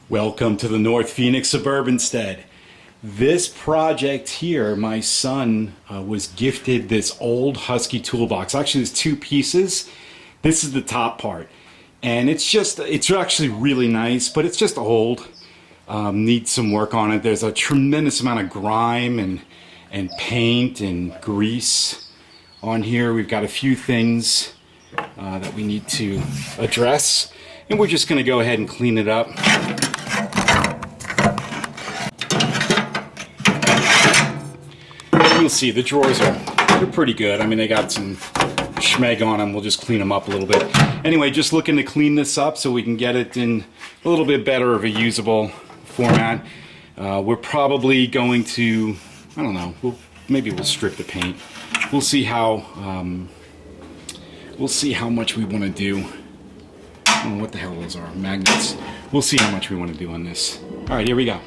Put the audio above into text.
Welcome to the North Phoenix Suburbanstead. This project here, my son was gifted this old Husky toolbox. Actually, there's two pieces. This is the top part. And it's actually really nice, but it's just old. Needs some work on it. There's a tremendous amount of grime and paint and grease on here. We've got a few things that we need to address. And we're just going to go ahead and clean it up. You'll see the drawers they're pretty good. I mean, they got some schmeg on them. We'll just clean them up a little bit. Anyway, just looking to clean this up so we can get it in a little bit better of a usable format. We're probably going to, I don't know, maybe we'll strip the paint. We'll see how much we want to do. I don't know what the hell those are, magnets. We'll see how much we want to do on this. All right, here we go.